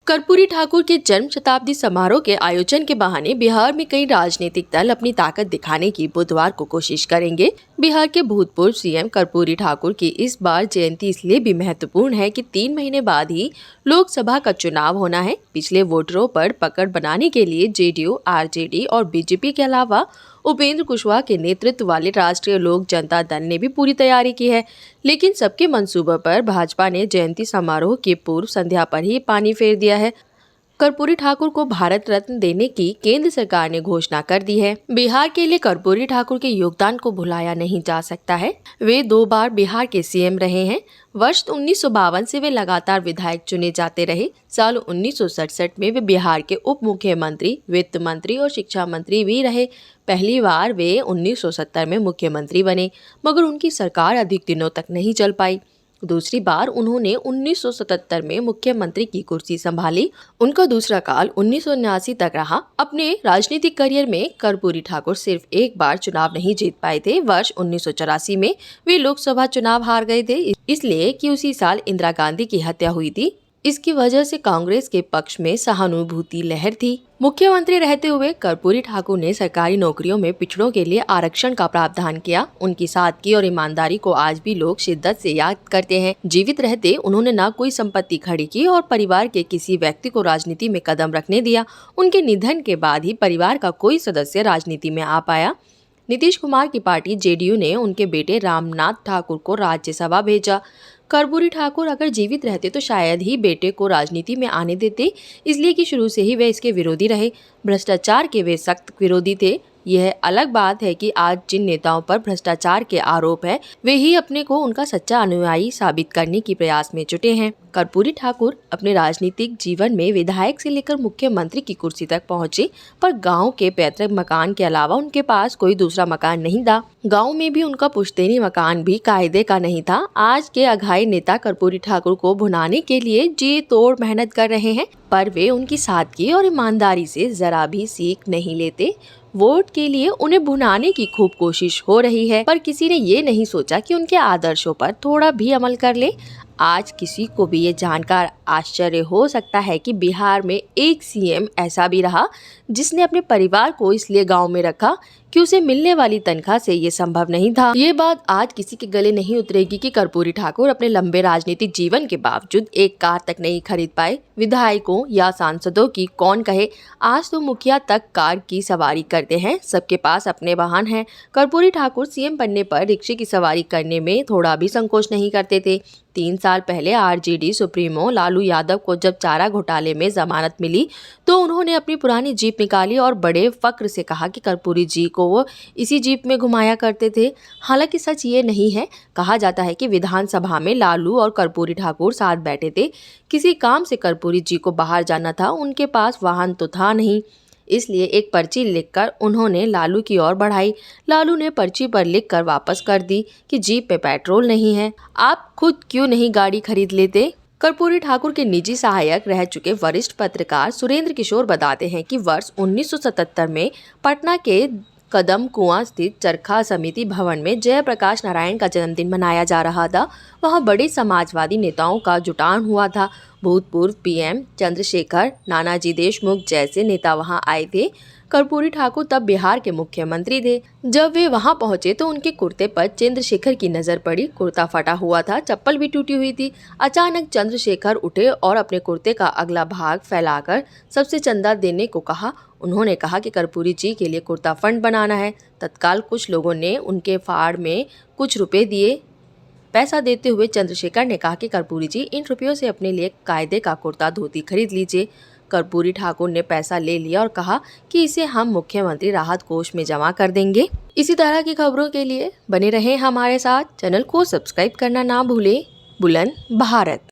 कर्पूरी ठाकुर के जन्म शताब्दी समारोह के आयोजन के बहाने बिहार में कई राजनीतिक दल अपनी ताकत दिखाने की बुधवार को कोशिश करेंगे। बिहार के भूतपूर्व सीएम कर्पूरी ठाकुर की इस बार जयंती इसलिए भी महत्वपूर्ण है कि 3 महीने बाद ही लोकसभा का चुनाव होना है। पिछले वोटरों पर पकड़ बनाने के लिए जेडीयू, आरजेडी और बीजेपी के अलावा उपेंद्र कुशवाहा के नेतृत्व वाले राष्ट्रीय लोक जनता दल ने भी पूरी तैयारी की है। लेकिन सबके मंसूबों पर भाजपा ने जयंती समारोह की पूर्व संध्या पर ही पानी फेर दिया है। कर्पूरी ठाकुर को भारत रत्न देने की केंद्र सरकार ने घोषणा कर दी है। बिहार के लिए कर्पूरी ठाकुर के योगदान को भुलाया नहीं जा सकता है। वे 2 बार बिहार के सीएम रहे हैं। वर्ष 1952 से वे लगातार विधायक चुने जाते रहे। साल 1967 में वे बिहार के उप मुख्यमंत्री, वित्त मंत्री और शिक्षा मंत्री भी रहे। पहली बार वे 1970 में मुख्यमंत्री बने, मगर उनकी सरकार अधिक दिनों तक नहीं चल पाई। दूसरी बार उन्होंने 1977 में मुख्यमंत्री की कुर्सी संभाली। उनका दूसरा काल 1979 तक रहा। अपने राजनीतिक करियर में कर्पूरी ठाकुर सिर्फ एक बार चुनाव नहीं जीत पाए थे। वर्ष 1984 में वे लोकसभा चुनाव हार गए थे, इसलिए कि उसी साल इंदिरा गांधी की हत्या हुई थी। इसकी वजह से कांग्रेस के पक्ष में सहानुभूति लहर थी। मुख्यमंत्री रहते हुए कर्पूरी ठाकुर ने सरकारी नौकरियों में पिछड़ों के लिए आरक्षण का प्रावधान किया। उनकी सादगी और ईमानदारी को आज भी लोग शिद्दत से याद करते हैं। जीवित रहते उन्होंने ना कोई संपत्ति खड़ी की और परिवार के किसी व्यक्ति को राजनीति में कदम रखने दिया। उनके निधन के बाद ही परिवार का कोई सदस्य राजनीति में आ पाया। नीतीश कुमार की पार्टी जेडीयू ने उनके बेटे रामनाथ ठाकुर को राज्यसभा भेजा। कर्पूरी ठाकुर अगर जीवित रहते तो शायद ही बेटे को राजनीति में आने देते, इसलिए कि शुरू से ही वे इसके विरोधी रहे। भ्रष्टाचार के वे सख्त विरोधी थे। यह अलग बात है कि आज जिन नेताओं पर भ्रष्टाचार के आरोप है, वे ही अपने को उनका सच्चा अनुयायी साबित करने की प्रयास में जुटे हैं। कर्पूरी ठाकुर अपने राजनीतिक जीवन में विधायक से लेकर मुख्यमंत्री की कुर्सी तक पहुंचे, पर गांव के पैतृक मकान के अलावा उनके पास कोई दूसरा मकान नहीं था। गांव में भी उनका पुश्तैनी मकान भी कायदे का नहीं था। आज के अघाई नेता कर्पूरी ठाकुर को भुनाने के लिए जी तोड़ मेहनत कर रहे हैं, पर वे उनकी सादगी और ईमानदारी से जरा भी सीख नहीं लेते। वोट के लिए उन्हें भुनाने की खूब कोशिश हो रही है, पर किसी ने ये नहीं सोचा कि उनके आदर्शों पर थोड़ा भी अमल कर ले। आज किसी को भी ये जानकर आश्चर्य हो सकता है कि बिहार में एक सीएम ऐसा भी रहा जिसने अपने परिवार को इसलिए गांव में रखा कि उसे मिलने वाली तनख्वाह से ये संभव नहीं था। ये बात आज किसी के गले नहीं उतरेगी कि कर्पूरी ठाकुर अपने लंबे राजनीतिक जीवन के बावजूद एक कार तक नहीं खरीद पाए। विधायकों या सांसदों की कौन कहे, आज तो मुखिया तक कार की सवारी करते हैं। सबके पास अपने वाहन हैं। कर्पूरी ठाकुर सीएम बनने पर रिक्शे की सवारी करने में थोड़ा भी संकोच नहीं करते थे। 3 साल पहले आरजेडी सुप्रीमो लालू यादव को जब चारा घोटाले में जमानत मिली तो उन्होंने अपनी पुरानी जीप निकाली और बड़े फक्र से कहा कि कर्पूरी जी को वो इसी जीप में घुमाया करते थे। हालांकि सच ये नहीं है। कहा जाता है कि विधानसभा में लालू और कर्पूरी ठाकुर साथ बैठे थे। किसी काम से कर्पूरी जी को बाहर जाना था, उनके पास वाहन तो था नहीं, इसलिए एक पर्ची लिखकर उन्होंने लालू की ओर बढ़ाई। लालू ने पर्ची पर लिखकर वापस कर दी कि जीप पे पेट्रोल नहीं है, आप खुद क्यों नहीं गाड़ी खरीद लेते। कर्पूरी ठाकुर के निजी सहायक रह चुके वरिष्ठ पत्रकार सुरेंद्र किशोर बताते हैं कि वर्ष 1977 में पटना के कदम कुआं स्थित चरखा समिति भवन में जयप्रकाश नारायण का जन्मदिन मनाया जा रहा था। वहां बड़े समाजवादी नेताओं का जुटान हुआ था। भूतपूर्व पीएम चंद्रशेखर, नानाजी देशमुख जैसे नेता वहां आए थे। कर्पूरी ठाकुर तब बिहार के मुख्यमंत्री थे। जब वे वहां पहुंचे तो उनके कुर्ते पर चंद्रशेखर की नजर पड़ी। कुर्ता फटा हुआ था, चप्पल भी टूटी हुई थी। अचानक चंद्रशेखर उठे और अपने कुर्ते का अगला भाग फैलाकर सबसे चंदा देने को कहा। उन्होंने कहा कि कर्पूरी जी के लिए कुर्ता फंड बनाना है। तत्काल कुछ लोगों ने उनके फाड़ में कुछ रुपए दिए। पैसा देते हुए चंद्रशेखर ने कहा कि कर्पूरी जी, इन रुपयों से अपने लिए कायदे का कुर्ता धोती खरीद लीजिए। कर्पूरी ठाकुर ने पैसा ले लिया और कहा कि इसे हम मुख्यमंत्री राहत कोष में जमा कर देंगे। इसी तरह की खबरों के लिए बने रहें हमारे साथ। चैनल को सब्सक्राइब करना ना भूलें। बुलंद भारत।